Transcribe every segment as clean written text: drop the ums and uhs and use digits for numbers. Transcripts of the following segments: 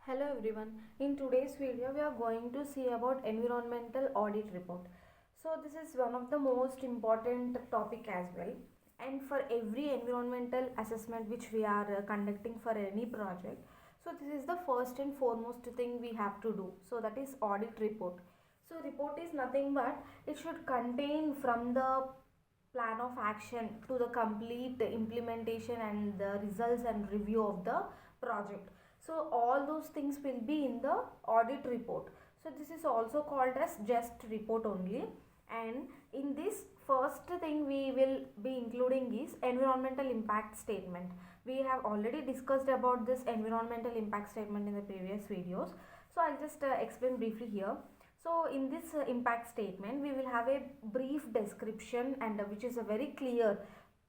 Hello everyone. In today's video we are going to see about environmental audit report. So this is one of the most important topic as well, and for every environmental assessment which we are conducting for any project, so this is the first and foremost thing we have to do, so that is audit report. So report is nothing but it should contain from the plan of action to the complete implementation and the results and review of the project. So all those things will be in the audit report. So this is also called as just report only, and in this first thing we will be including is environmental impact statement. We have already discussed about this environmental impact statement in the previous videos, so I'll just explain briefly here. So in this impact statement we will have a brief description, and which is a very clear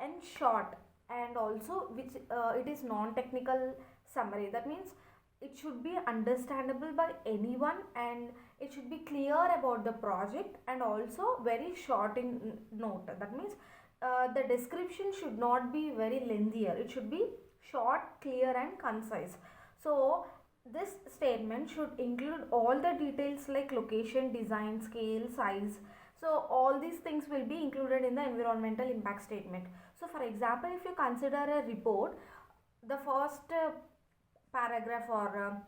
and short, and also which it is non-technical summary. That means it should be understandable by anyone, and it should be clear about the project, and also very short in note. That means the description should not be very lengthier, it should be short, clear and concise. So this statement should include all the details like location, design, scale, size. So all these things will be included in the environmental impact statement. So for example, if you consider a report, the first paragraph or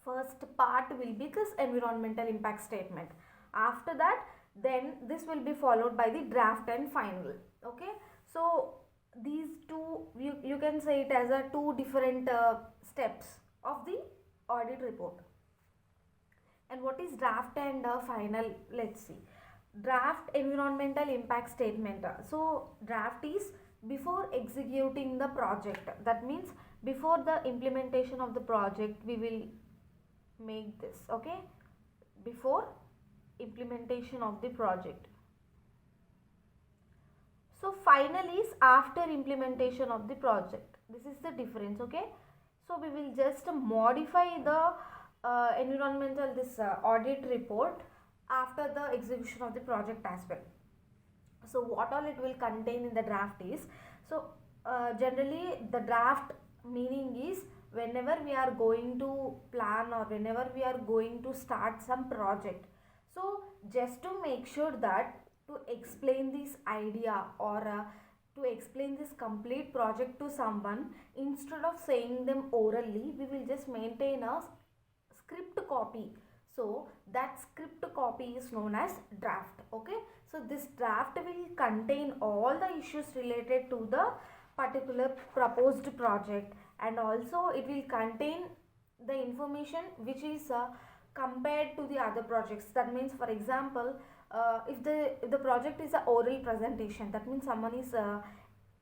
first part will be this environmental impact statement. After that, then this will be followed by the draft and final. Okay, so these two, you can say it as a two different steps of the audit report. And what is draft and final? Let's see. Draft environmental impact statement. So draft is before executing the project. That means before the implementation of the project we will make this. Okay, before implementation of the project. So final is after implementation of the project. This is the difference. Okay, so we will just modify the environmental this audit report after the execution of the project as well. So what all it will contain in the draft is, so generally the draft meaning is whenever we are going to plan or whenever we are going to start some project. So just to make sure that to explain this idea or to explain this complete project to someone, instead of saying them orally, we will just maintain a script copy. So that script copy is known as draft. Okay, so this draft will contain all the issues related to the particular proposed project, and also it will contain the information which is compared to the other projects. That means, for example, if the project is a oral presentation, that means someone is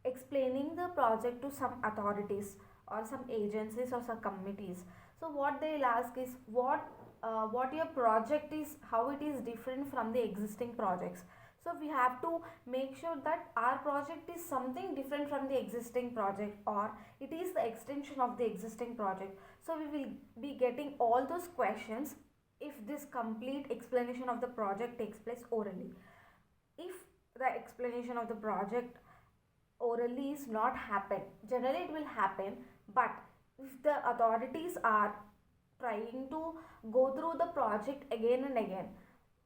explaining the project to some authorities or some agencies or some committees. So what they'll ask is what your project is, how it is different from the existing projects. So we have to make sure that our project is something different from the existing project, or it is the extension of the existing project. So we will be getting all those questions if this complete explanation of the project takes place orally. If the explanation of the project orally is not happen, generally it will happen, but if the authorities are trying to go through the project again and again,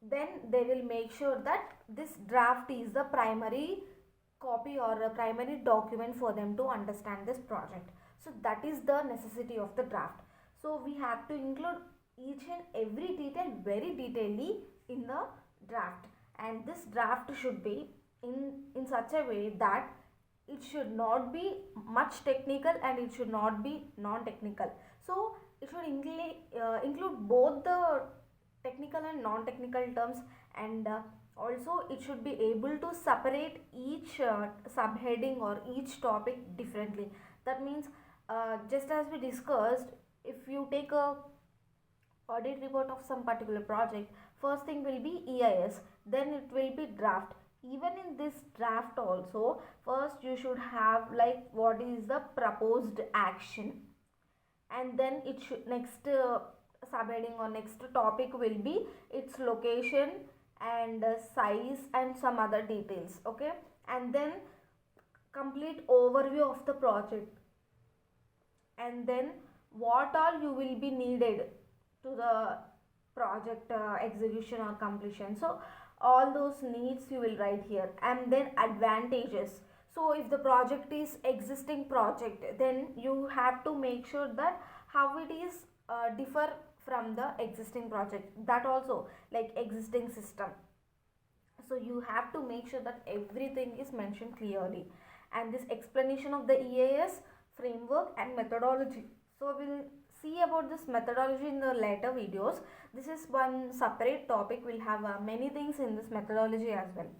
then they will make sure that this draft is the primary copy or a primary document for them to understand this project. So that is the necessity of the draft. So we have to include each and every detail very detailedly in the draft, and this draft should be in such a way that it should not be much technical and it should not be non-technical. So it should include both the technical and non-technical terms, and also it should be able to separate each subheading or each topic differently. That means just as we discussed, if you take a audit report of some particular project, first thing will be EIS, then it will be draft. Even in this draft also, first you should have like what is the proposed action, and then it should next subheading or next topic will be its location and size and some other details. Okay, and then complete overview of the project, and then what all you will be needed to the project execution or completion. So all those needs you will write here. And then advantages. So if the project is existing project, then you have to make sure that how it is differ from the existing project, that also like existing system. So you have to make sure that everything is mentioned clearly. And this explanation of the EAS framework and methodology, so we'll see about this methodology in the later videos. This is one separate topic, we'll have many things in this methodology as well.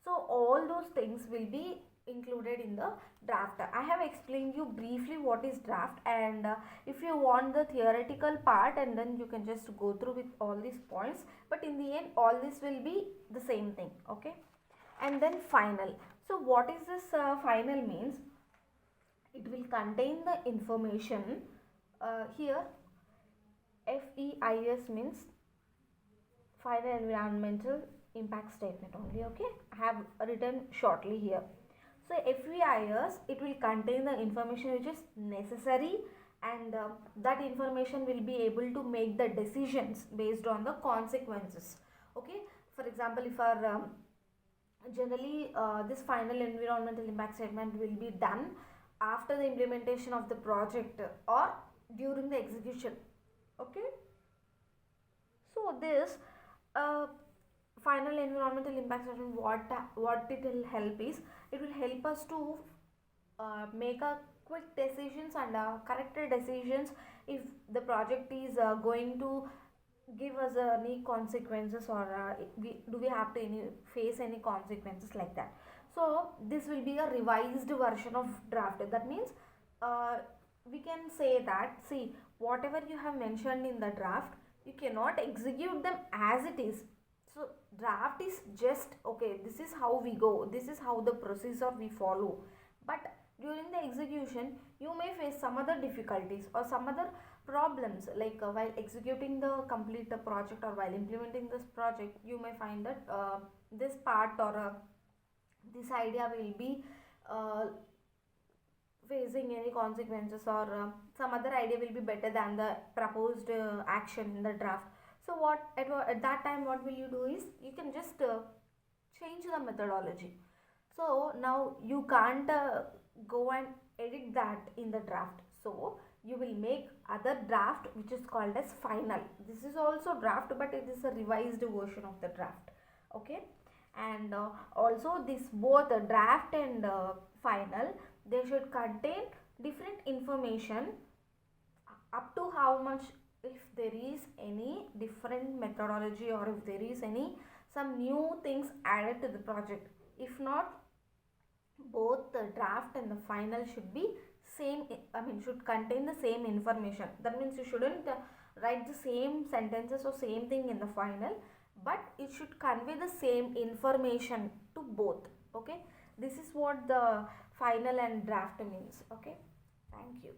So all those things will be included in the draft. I have explained you briefly what is draft, and if you want the theoretical part, and then you can just go through with all these points, but in the end all this will be the same thing. Okay. And then final. So what is this final means? It will contain the information here. FEIS means final environmental impact statement only. Okay, I have written shortly here. So FEIS, it will contain the information which is necessary, and that information will be able to make the decisions based on the consequences. Okay, for example, if our generally this final environmental impact statement will be done after the implementation of the project or during the execution. Okay, so this uh, final environmental impact statement, what it will help is, it will help us to make a quick decisions and corrected decisions if the project is going to give us any consequences, or do we have to face any consequences like that. So this will be a revised version of draft. That means uh, we can say that, see, whatever you have mentioned in the draft, you cannot execute them as it is. So draft is just, okay, this is how we go, this is how the procedure we follow, but during the execution you may face some other difficulties or some other problems, like while executing the complete the project, or while implementing this project, you may find that this part or this idea will be uh, facing any consequences, or some other idea will be better than the proposed action in the draft. So what at that time what will you do is, you can just change the methodology. So now you can't go and edit that in the draft. So you will make other draft which is called as final. This is also draft, but it is a revised version of the draft. Okay. And also this both draft and final, they should contain different information up to how much, if there is any different methodology, or if there is any some new things added to the project. If not, both the draft and the final should be same, I mean should contain the same information. That means you shouldn't write the same sentences or same thing in the final, but it should convey the same information to both. Okay, this is what the final and draft means. Okay, thank you.